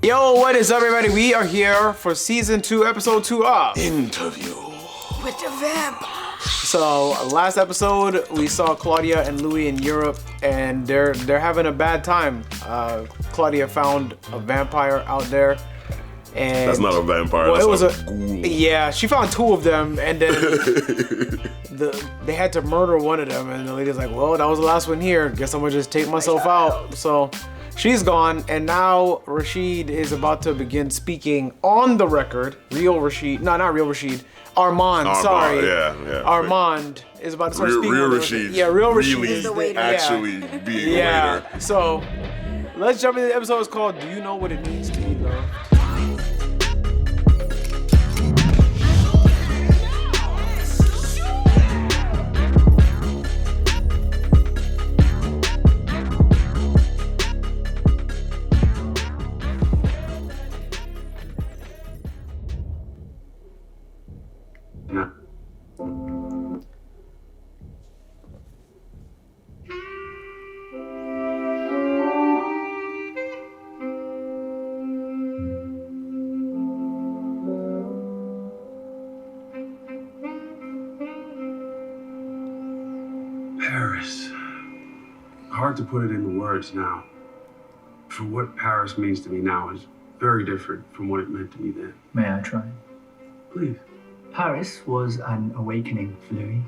Yo, what is up, everybody? We are here for season 2, episode 2 of Interview with the Vamp. So, last episode we saw Claudia and Louis in Europe, and they're having a bad time. Claudia found a vampire out there, and that's not a vampire. Well, that's it was a ghoul. Yeah, she found 2 of them, and then they had to murder one of them, and the lady's like, "Well, that was the last one here. Guess I'm gonna just take myself out." So. She's gone, and now Rashid is about to begin speaking on the record. Real Rashid. No, not real Rashid. Armand, sorry. Yeah. Armand is about to start speaking. Real on the Rashid. record. Yeah, real Rashid. Really is the waiter. actually being a waiter. So, let's jump into the episode. It's called Do You Know What It Means to Be Loved? Paris. Hard to put it into words now. For what Paris means to me now is very different from what it meant to me then. May I try? Please. Paris was an awakening for Louis.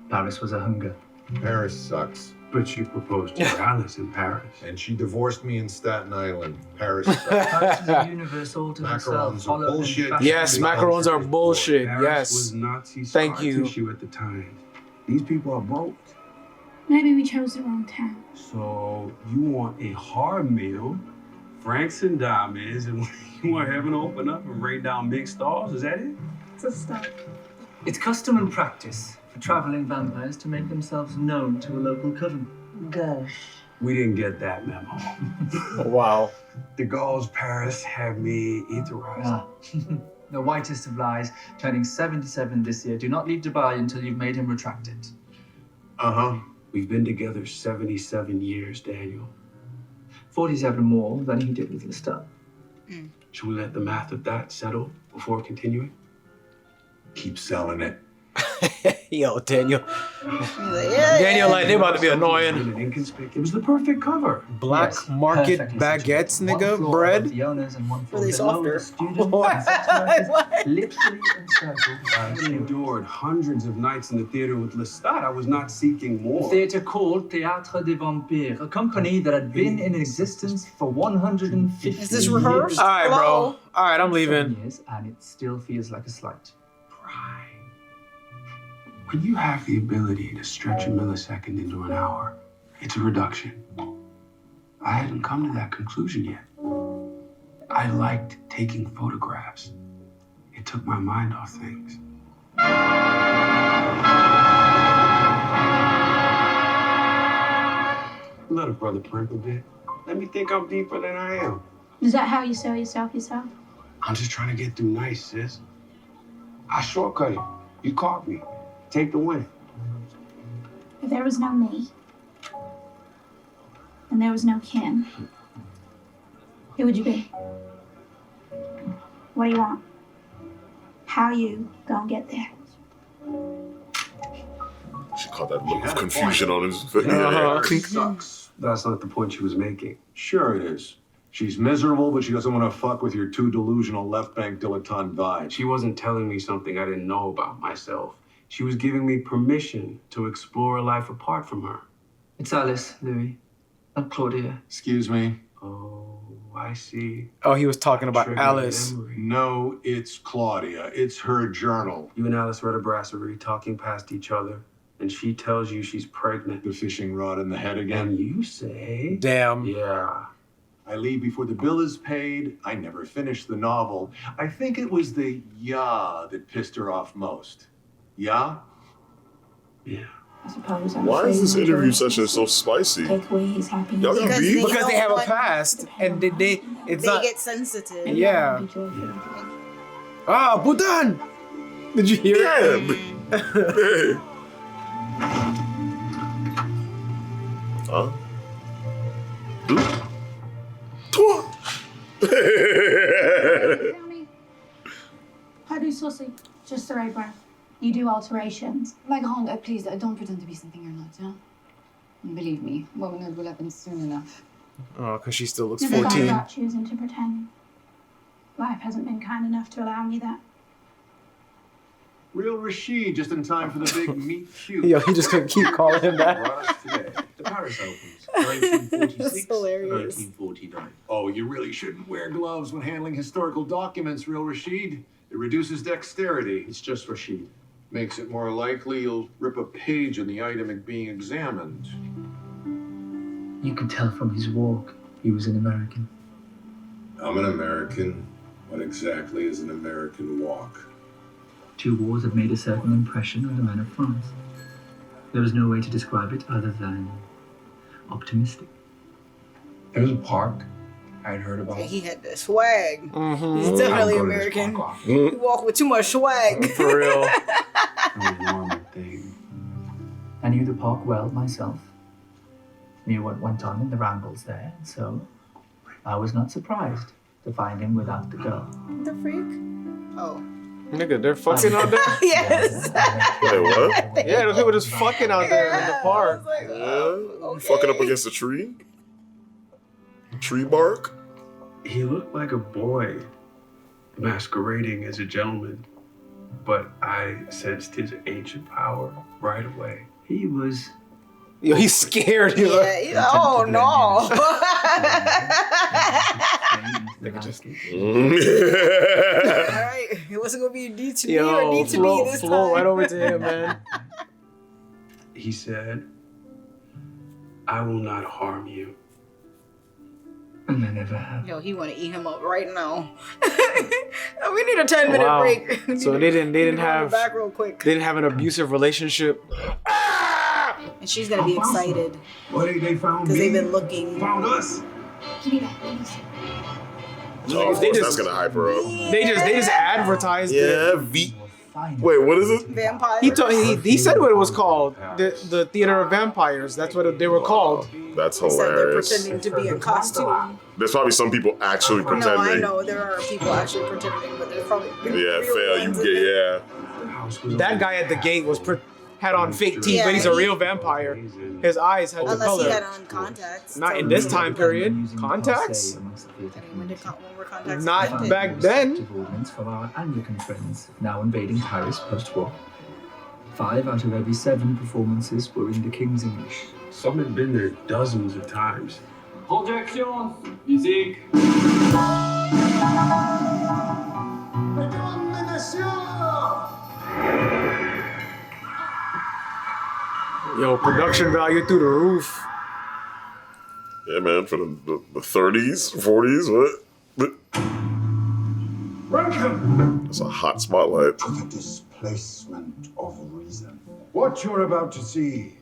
Paris was a hunger. Paris sucks. But you proposed to Alice in Paris. And she divorced me in Staten Island. Paris sucks. Paris is a universe all to Macarons himself. are bullshit. Yes, macarons are bullshit. Paris Yes. was Nazi Thank scar you. tissue at the time. These people are broke. Maybe we chose the wrong town. So you want a hard meal, francs and diamonds, and you want heaven to open up and rain down big stars? Is that it? It's a start. It's custom and practice for traveling vampires to make themselves known to a local coven. Gosh. We didn't get that memo. Wow. De Gaulle's Paris had me etherized. Ah. The whitest of lies, turning 77 this year. Do not leave Dubai until you've made him retract it. Uh-huh. We've been together 77 years, Daniel. 47 more than he did with Lestat. Should we let the math of that settle before continuing? Keep selling it. Yo, Daniel. Daniel, like, they about to be annoying. It was the perfect cover. Black Yes, market perfectly baguettes, situated. nigga, One floor bread. above the owners and one floor Were they below softer? the students and sex workers, literally encircled by I children. endured hundreds of nights in the theater with Lestat. I was not seeking A more. theatre called Théâtre des Vampires, a company that had been in existence for 150 Is this rehearsed? years. All right, bro. Hello? All right, I'm 7 leaving. years, and it still feels like a slight. Pride. When you have the ability to stretch a millisecond into an hour, it's a reduction. I hadn't come to that conclusion yet. I liked taking photographs. It took my mind off things. Let a brother primp a bit. Let me think I'm deeper than I am. Is that how you sell yourself? I'm just trying to get through nice, sis. I shortcut it. You caught me. Take the win. If there was no me, and there was no Ken, who would you be? What do you want? How you gonna get there? She caught that look of confusion on his face. Paris sucks. That's not the point she was making. Sure it is. She's miserable, but she doesn't want to fuck with your too delusional left bank dilettante vibe. She wasn't telling me something I didn't know about myself. She was giving me permission to explore a life apart from her. It's Alice, Louis, not Claudia. Excuse me. Oh, I see. Oh, he was talking about Triggered Alice. memory. No, it's Claudia. It's her journal. You and Alice read a brasserie talking past each other, and she tells you she's pregnant. The fishing rod in the head And again. you say, Damn. yeah. I leave before the bill is paid. I never finished the novel. I think it was the "yeah" that pissed her off most. Yeah? Yeah. I suppose I'm Why is afraid this my interview choices session so spicy? Take away his happiness. Y'all got beef? Because they have a don't want- past, and it's They not. get sensitive. And Yeah. I'll be joyful. Ah, Budan! Did you hear it? Hey. Huh? Hey. Sussy, just the right breath. You do alterations. My grande, please, don't pretend to be something you're not, yeah? Believe me, womanhood will happen soon enough. Oh, because she still looks Never thought 14. about choosing to pretend. Life hasn't been kind enough to allow me that. Real Rashid, just in time for the big meet cute. Yo, he just couldn't keep calling him that. Brought us today. The Paris opens, 1946, That's hilarious. 1949. Oh, you really shouldn't wear gloves when handling historical documents, Real Rashid. It reduces dexterity. It's just Rashid. Makes it more likely you'll rip a page in the item being examined. You could tell from his walk he was an American. I'm an American. What exactly is an American walk? 2 wars have made a certain impression on the men of France. There was no way to describe it other than optimistic. There was a park I'd heard about. He had the swag. Mm-hmm. He's definitely I'm going to this American. park He walked with too much swag. For real. No normal thing. I knew the park well myself. Knew what went on in the rambles there, and so I was not surprised to find him without the girl. The freak? Oh. Nigga, they're fucking out there? Yes. Wait, what? Yeah, those people just fucking out there in the park. I was like, Yeah? oh, You fucking up against a tree? Tree bark? He looked like a boy masquerading as a gentleman, but I sensed his ancient power right away. He was Yo, he's scared. He's like, Yeah, oh no. Alright, it wasn't gonna be a D to me or yo, D to me this flow time. right over to him, man. He said, I will not harm you. and I never have. Yo, he wanna eat him up right now. We need a 10-minute Wow. break. So they didn't have back real quick. they didn't have an abusive relationship. And she's gonna be excited What they found because they've me? been looking. Found us. Give me that, please. Oh, of They course, just- that's gonna hype her up. They just advertised it. Yeah, Wait, what is it? Vampires. He said what it was called. The Theater of Vampires. That's what they were called. That's They said they're hilarious. pretending to be in costume. There's probably some people actually No, I pretending. know there are people actually pretending, but there's probably Yeah, real fail. You ones in get there. That guy at the gate had on fake teeth, but he's a real vampire. His eyes had the Unless color. he had on contacts. Not in this time period. Contacts? When were contacts? Not invented? back then. Ordinance from our Anglican friends, now invading Paris post-war. 5 out of every 7 performances were in the King's English. Some had been there dozens of times. Projection, musique. Yo, production value through the roof. Yeah, man, for the 30s, 40s, what? That's a hot spotlight. To the displacement of reason. What you're about to see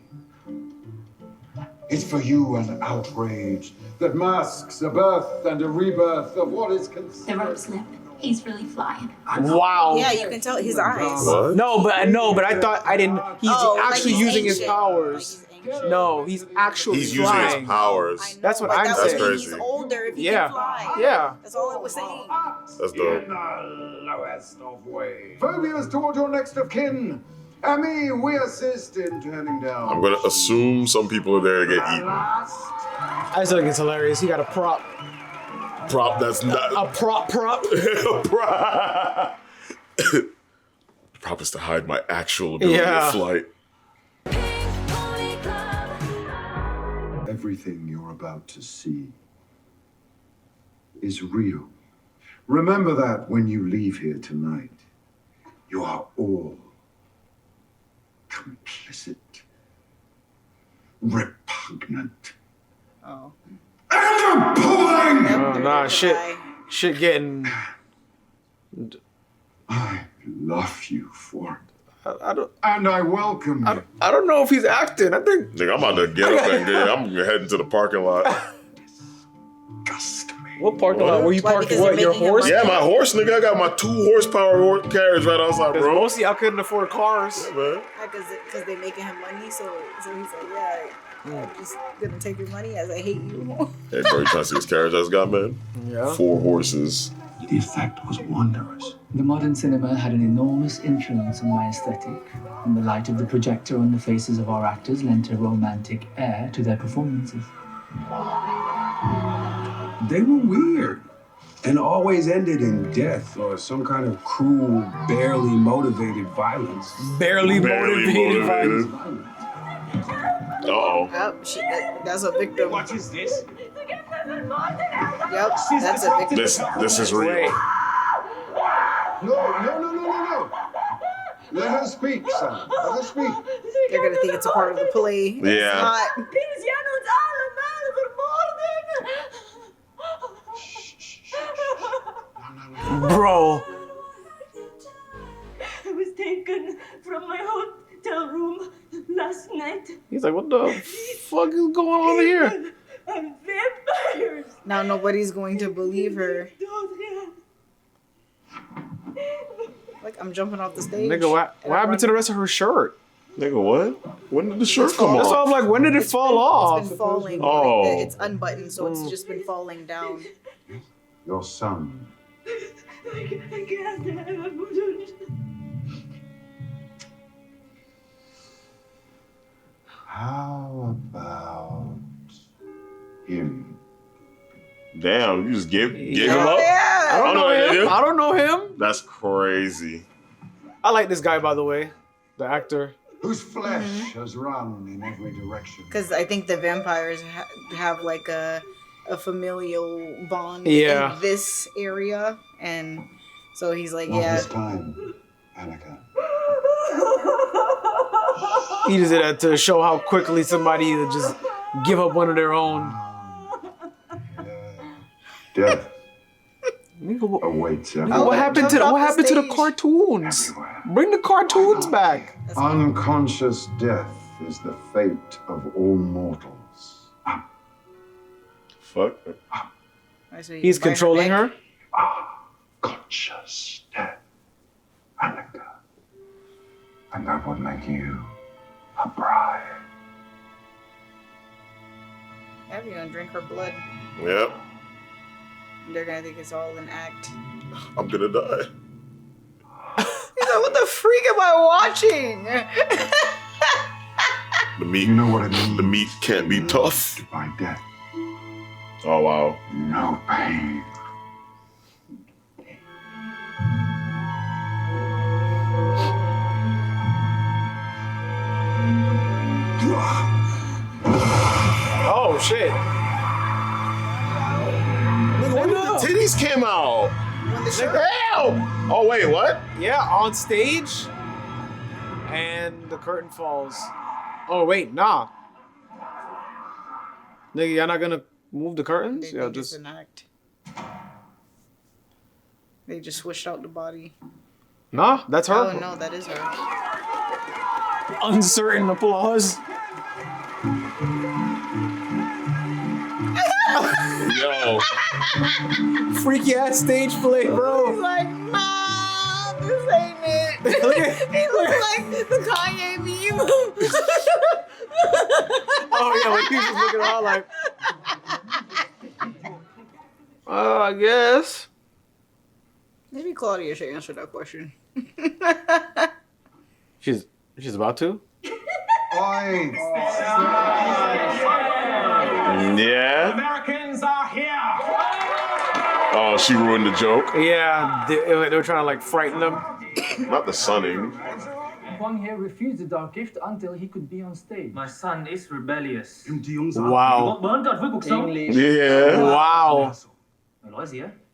is for you an outrage that masks a birth and a rebirth of what is The considered. rope slip. He's really flying. Wow. Yeah, you can tell his eyes. What? No, but I thought I didn't. He's Oh, like actually he's using his ancient. powers. Like he's ancient. No, he's actually He's using flying. his powers. I know, That's what but I'm that would saying. mean That's He's crazy. older if he Yeah. can fly. Yeah. That's all it was saying. That's dope. In the lowest of ways. Phobias toward your next of kin. And me, we assist in turning down. I'm gonna assume some people are there to get eaten. Last. I still think it's hilarious. He got a prop. Prop that's not A prop. a prop. Prop is to hide my actual ability Yeah. of flight. Everything you're about to see is real. Remember that when you leave here tonight. You are all complicit, repugnant, Oh. and appalling! Oh, nah, shit getting. I love you for it. I don't. And I welcome you. I don't know if he's acting. I think. Nigga, I'm about to get up and I'm heading to the parking lot. Disgust me. What parking lot? Where you Why? parked Because what? you're Your making him horse? money? Yeah, my horse, nigga. I got my 2 horsepower carriage right outside, Because bro. mostly I couldn't afford cars. Yeah, man. Because they're making him money, so he's like, yeah, I'm just gonna take your money as I hate you. Hey, bro, you trying to see this carriage I just got, man? Yeah. 4 horses. The effect was wondrous. The modern cinema had an enormous influence on my aesthetic, and the light of the projector on the faces of our actors lent a romantic air to their performances. They were weird and always ended in death or some kind of cruel, barely motivated violence. Barely Barely motivated. motivated. Uh-oh. Yep, that's a victim. What is this? Yep, that's a victim. This is real. Wait. No. Let her speak, son. Let her speak. They're gonna think it's a part of the play. Yeah. It's not. Bro. I was taken from my hotel room last night. He's like, what the fuck is going on here? I'm vampires. Now nobody's going to believe her. Like, I'm jumping off the stage. Nigga, what happened to the rest of her shirt? Nigga, what? When did the shirt come That's why off? I'm like, when did it fall off? It's been falling. Oh. Like, it's unbuttoned, so it's just been falling down. Your son. I can't. How about him? Damn, you just gave him up? Yeah. I don't know that him. nigga. I don't know him. That's crazy. I like this guy, by the way. The actor. Whose flesh has run in every direction. Because I think the vampires have like a familial bond Yeah. in this area, and so he's like, Not yeah. this time, Annika. He just did that to show how quickly somebody would just give up one of their own. Death Nigga, what, awaits nigga, everyone. what happened to jumped off what the happened to the stage. cartoons? Everywhere. Bring the cartoons back. Unconscious death is the fate of all mortals. Fuck. So you He's bite her controlling neck. her. Conscious death, Annika. And that would make you a bride. Yeah, you're gonna drink her blood. Yep. They're gonna think it's all an act. I'm gonna die. He's like, what the freak am I watching? The meat. You know what it means? The meat can't be tough. By death, Oh wow. no pain. Oh shit. Nigga, when did the titties came out? Hell! Oh wait, what? Yeah, on stage. And the curtain falls. Oh wait, nah. Nigga, you're not gonna move the curtains? They Yeah, think it's just an act. They just switched out the body. nah. That's her. Oh no, that is her. Uncertain applause. Yo. Freaky ass stage play, He's bro. like, nah, this ain't it. Look at- He looks like the Kanye meme. Oh yeah, when people looking at her like, I guess. Maybe Claudia should answer that question. She's about to. Oi! Yeah. Americans are here. Oh, she ruined the joke. Yeah, they were trying to like frighten them. Not the sunning. Wang here refused the dark gift until he could be on stage. My son is rebellious. Wow. Yeah. Wow.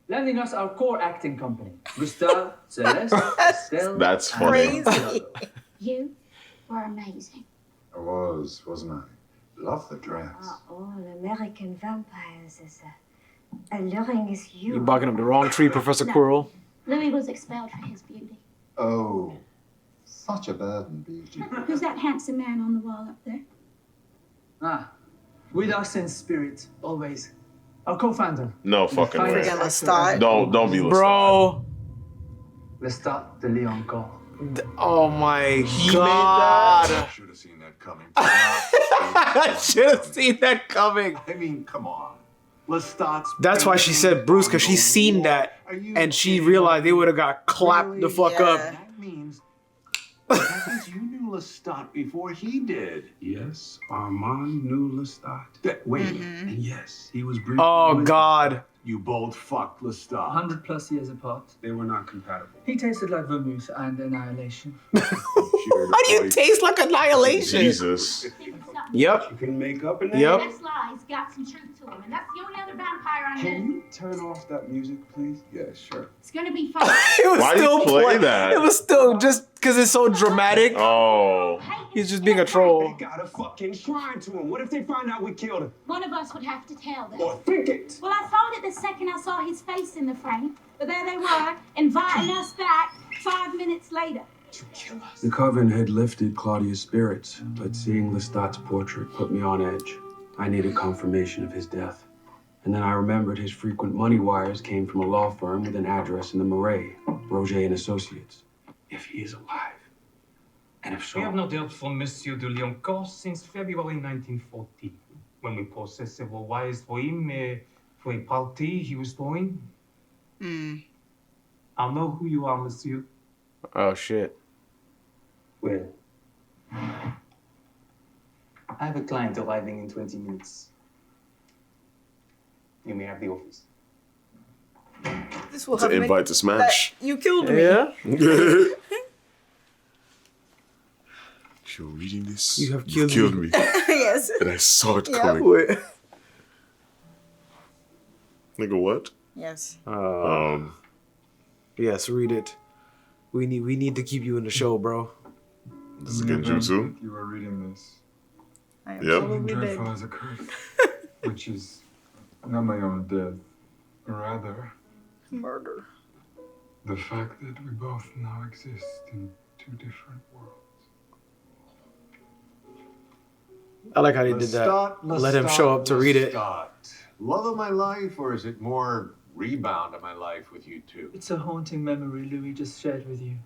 Lending us our core acting company. Gustav, Celeste, Estelle. That's funny. Crazy. You were amazing. I was, wasn't I? Love the dress. All American vampires is alluring as you. You're barking up the wrong tree, Professor Quirrell. Louis was expelled for his beauty. Oh, such a burden, beauty. Who's that handsome man on the wall up there? Ah, with us in spirit, always. Our co-founder. No fucking way. Freaking Lestat. Don't be Lestat. Bro. Lestat de Leoncourt. Oh my He god. made that? Should have seen that coming. I should have seen that coming. I mean, come on. Lestat's. That's why she said Bruce, because she's seen that and she realized they would have got clapped the fuck up. That means you knew Lestat before he did. Yes, Armand knew Lestat. Wait. And yes, he was briefly Oh with god. You both fucked Lestat. 100+ years apart. Lestat. They were not compatible. He tasted like vermouth and annihilation. How do you taste like annihilation? Jesus. Yep. You can make up an Yep. This lie's got some truth to him, and that's the only other vampire I Can know. you turn off that music, please? Yeah, sure. It's gonna be fun. It was Why do still you play that? It was still just because it's so dramatic. Oh. He's just being a troll. They got a fucking shrine to him. What if they find out we killed him? One of us would have to tell them. Or think it. Well, I thought it the second I saw his face in the frame, but there they were, inviting us back 5 minutes later. To kill us. The coven had lifted Claudia's spirits, but seeing Lestat's portrait put me on edge. I needed confirmation of his death. And then I remembered his frequent money wires came from a law firm with an address in the Marais, Roger and Associates. If he is alive. And if so... We have not heard from Monsieur de Leoncourt since February 1940, when we processed several wires for him for a party he was throwing. I know who you are, Monsieur. Oh shit. Well, I have a client arriving in 20 minutes. You may have the office. This will To have invite to smash. You killed me. Yeah. You're reading this. You have You've killed me. Yes. And I saw it Yeah. coming. Wait. Nigga, what? Yes. Yes, read it. We need to keep you in the show, bro. This is a good jutsu. You were reading this. I Yep. absolutely did. Dreadful as a curse, which is not my own death, rather Murder. the fact that we both now exist in two different worlds. I like how they did that. Let him show up to read it. Lestat. Love of my life, or is it more rebound of my life with you two? it's a haunting memory Louis just shared with you.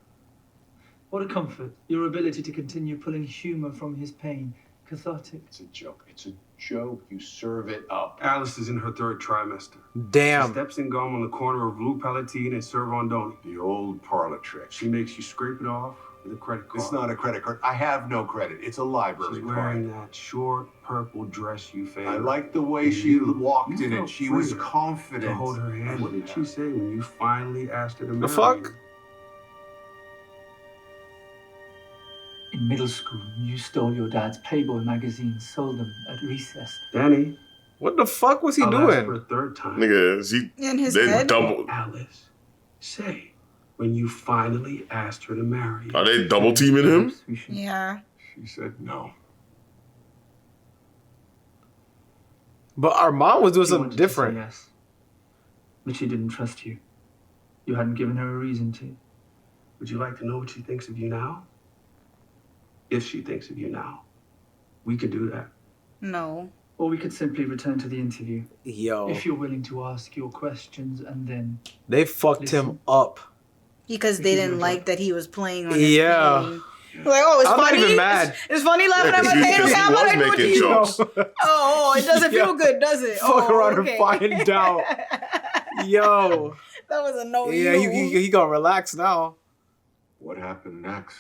What a comfort, your ability to continue pulling humor from his pain. Cathartic. It's a joke. It's a joke. You serve it up. Alice is in her 3rd trimester. She Damn. steps in gum on the corner of Blue Palatine and Servandoni. The old parlor trick. She makes you scrape it off with a credit card. It's not a credit card. I have no credit. It's a library She's card. wearing that short purple dress you favor. I like the way she walked in it. felt She was free confident. to hold her hand. What did she say when you finally asked her to marry fuck? you? In middle school, you stole your dad's Playboy magazines, sold them at recess. Danny, What the fuck was he I'll ask for doing? a 3rd time. Nigga, is he In his then head? double? Alice, say when you finally asked her to marry you. Are they double teaming him? We should Yeah. She said no. But Armand was doing You something wanted to say different. yes, but she didn't trust you. You hadn't given her a reason to. Would you like to know what she thinks of you now? If she thinks of you now, we could do that. No. Or we could simply return to the interview. Yo, If you're willing to ask your questions and then... they fucked him up. Because they didn't like that he was playing on his Yeah. pain. Like, oh, it's I'm not funny. even mad. It's funny laughing at my pain. Because Okay, he I'm was not doing making it. jokes. Oh, it doesn't feel good, does it? Fuck around okay. and find out. Yo. That was a no. Yeah, he gonna relax now. What happened next?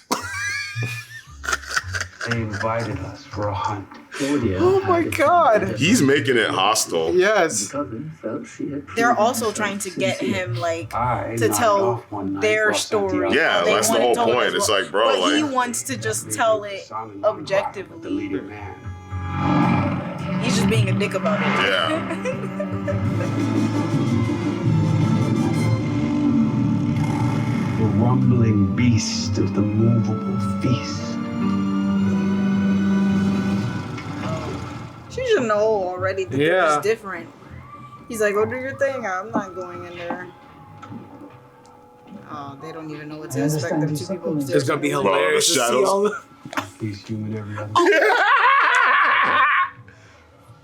They invited us for a hunt. Claudia Oh my had a God. tender He's making it hostile. Yes. The coven felt she had They're proven also herself trying to get sincere. him like I to nodded tell off one night their while story. Santiago- Yeah, They that's the want whole it told point. as It's well. like, bro, But he like, wants to just tell it Silent non-violent, objectively. deleted man. He's just being a dick about it. yeah. The rumbling beast of the movable feast. She should know already that they're Yeah. just different. He's like, go do your thing. I'm not going in there. Oh, they don't even know what to I expect understand them you to people. supplement. It's gonna be hilarious to see shadows. all the... He's human every other.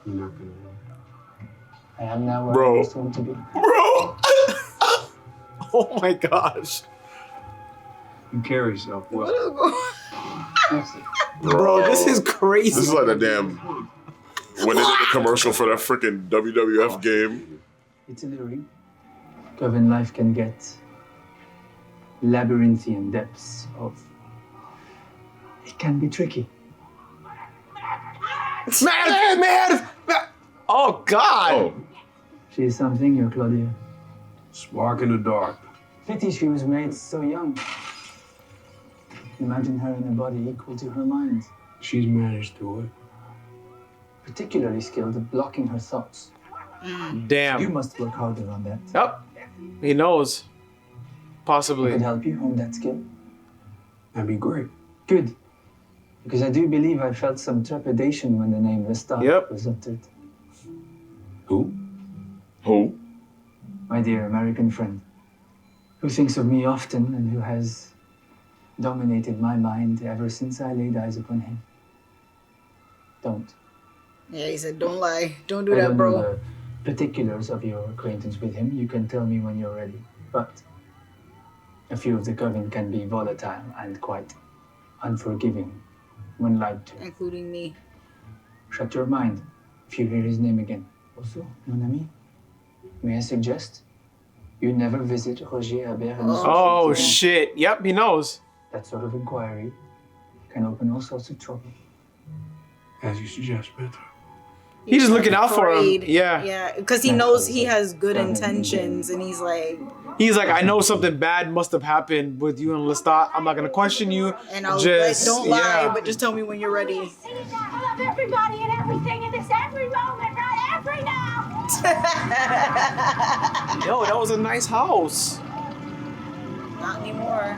You're not gonna. I am now where I always want to be. Bro! Oh my gosh. You carry yourself well. Bro, this is crazy. This is like a damn... When they did the commercial for that freaking WWF game. It's alluring. Coven life can get labyrinthian depths of... It can be tricky. Man! Oh, God! Oh. She is something, your Claudia. Spark in the dark. Pity she was made so young. Imagine her in a body equal to her mind. She's managed to it. Particularly skilled at blocking her thoughts. Damn. You must work harder on that. Yep. He knows. Possibly. I could help you hone that skill. That'd be great. Good. Because I do believe I felt some trepidation when the name Lestat was uttered. Who? Who? My dear American friend, who thinks of me often and who has dominated my mind ever since I laid eyes upon him. Don't. Yeah, he said, don't lie. Don't do I that, don't bro. know the particulars of your acquaintance with him. You can tell me when you're ready. But a few of the coven can be volatile and quite unforgiving when lied to. Including me. Shut your mind if you hear his name again. Also, mon ami, may I suggest you never visit Roger Habert and Oh, shit. Yep, he knows. That sort of inquiry can open all sorts of trouble. As you suggest, Peter. He's just looking out for him. Afraid. Yeah. Yeah, because he knows he has good intentions, and he's like, I know something bad must have happened with you and Lestat. I'm not gonna question you. and I'll just, don't lie, yeah. but just tell me when you're ready. I love everybody and everything in this every moment, right? Every now. Yo, that was a nice house. Not anymore.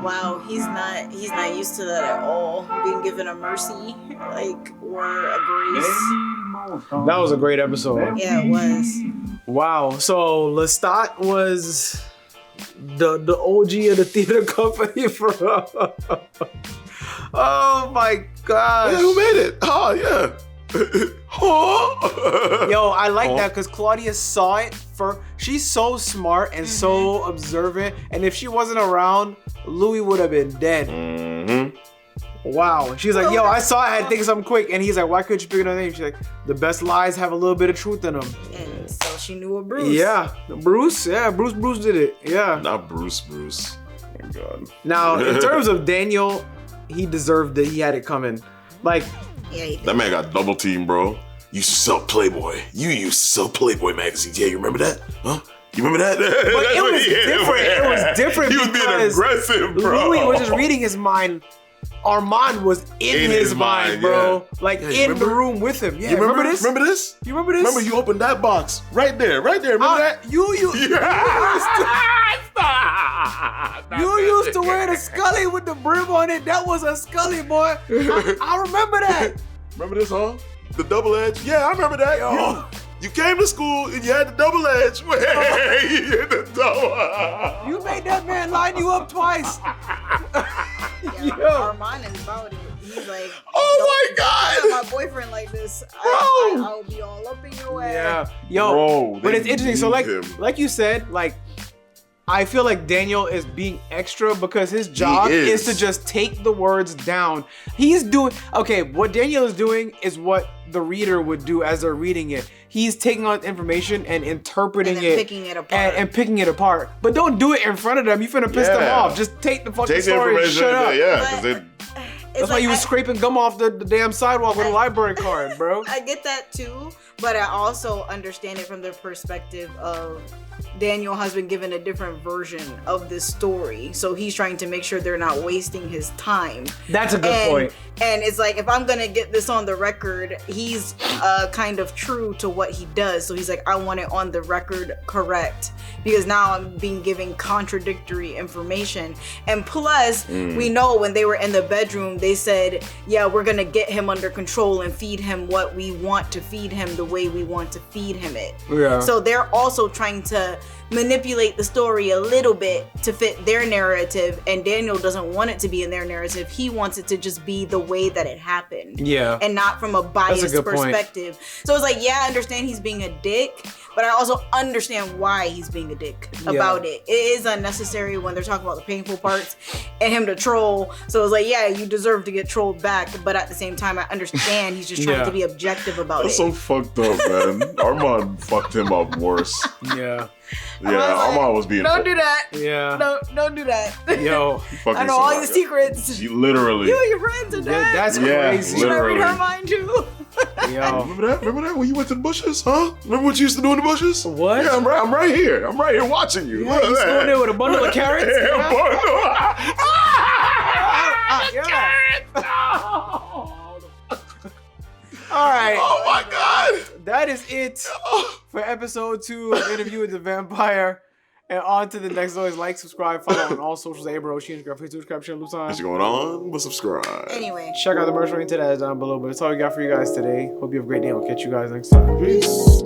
Wow, he's not used to that at all. Being given a mercy, like, or a grace. That was a great episode. Yeah, it was. Wow. So Lestat was the OG of the theater company for. Oh my gosh. Yeah, who made it? Oh yeah. Yo, I like that because Claudia saw it for. She's so smart and so observant, and if she wasn't around, Louis would have been dead. Wow. She's like, yo, I saw it, I had to think of something quick, and he's like, why couldn't you pick another name? She's like, the best lies have a little bit of truth in them. And so she knew a Bruce. Yeah, Bruce. Yeah, Bruce did it. Yeah. Not Bruce. Oh my God. Now, in terms of Daniel, he deserved it. He had it coming. Like, yeah, he did. That man got double teamed, bro. You used to sell Playboy. You used to sell Playboy magazines. Yeah, you remember that? Huh? You remember that? But it was different. It was different. He was being because aggressive, bro. Louis was just reading his mind. Armand was in his mind, bro. Yeah. Like, Yeah, in the room with him. Yeah, You remember this? Remember this? You remember this? Remember you opened that box right there. Remember that? You used to wear the Scully with the brim on it. That was a Scully, boy. I remember that. Remember this, huh? The double edge? Yeah, I remember that. Yo. You came to school and you had the double edge. You had the double. You made that man line you up twice. Yeah, Armand is about it. He's like, oh my God, my boyfriend like this, I'll be all up in your ass. Yeah, yo, bro, but it's interesting. So him. like you said, like, I feel like Daniel is being extra because his job is to just take the words down. He's doing, okay, what Daniel is doing is what the reader would do as they're reading it. He's taking on information and interpreting and it. Picking it apart. And picking it apart. But don't do it in front of them. You finna piss them off. Just take the fucking story and shut up. Yeah, that's why you was scraping gum off the damn sidewalk with a library card, bro. I get that too, but I also understand it from the perspective of Daniel has been given a different version of this story, so he's trying to make sure they're not wasting his time. That's a good point. And it's like, if I'm gonna get this on the record, he's kind of true to what he does. So he's like, I want it on the record correct, because now I'm being given contradictory information. And plus, we know when they were in the bedroom, they said, yeah, we're gonna get him under control and feed him what we want to feed him the way we want to feed him it. Yeah. So they're also trying to to manipulate the story a little bit to fit their narrative, and Daniel doesn't want it to be in their narrative. He wants it to just be the way that it happened. Yeah. And not from a biased perspective. Point. So it's like, yeah, I understand he's being a dick, but I also understand why he's being a dick about it. It is unnecessary when they're talking about the painful parts and him to troll. So it's like, yeah, you deserve to get trolled back, but at the same time, I understand he's just trying to be objective about That's it. so fucked up, man. Armand fucked him up worse. Yeah. Yeah, Armand was being. Don't do that. Yeah. Don't do that. Yo. I know all your secrets. Literally. You and your friends are dead. That's crazy. Should I read her mind too? Yo. Remember that when you went to the bushes, huh? Remember what you used to do in the bushes? What? Yeah, I'm right here. I'm right here watching you. Yeah, you going there with a bundle of carrots? Yeah, a bundle. Carrots. All right. Oh my God. That is it for episode 2 of Interview with the Vampire. And on to the next. Always like, subscribe, follow on all socials. YaBoyRoshi, Instagram, Facebook, subscribe, share, What's going on? But subscribe. Anyway. Check out the merch link to that down below. But that's all we got for you guys today. Hope you have a great day. We'll catch you guys next time. Peace.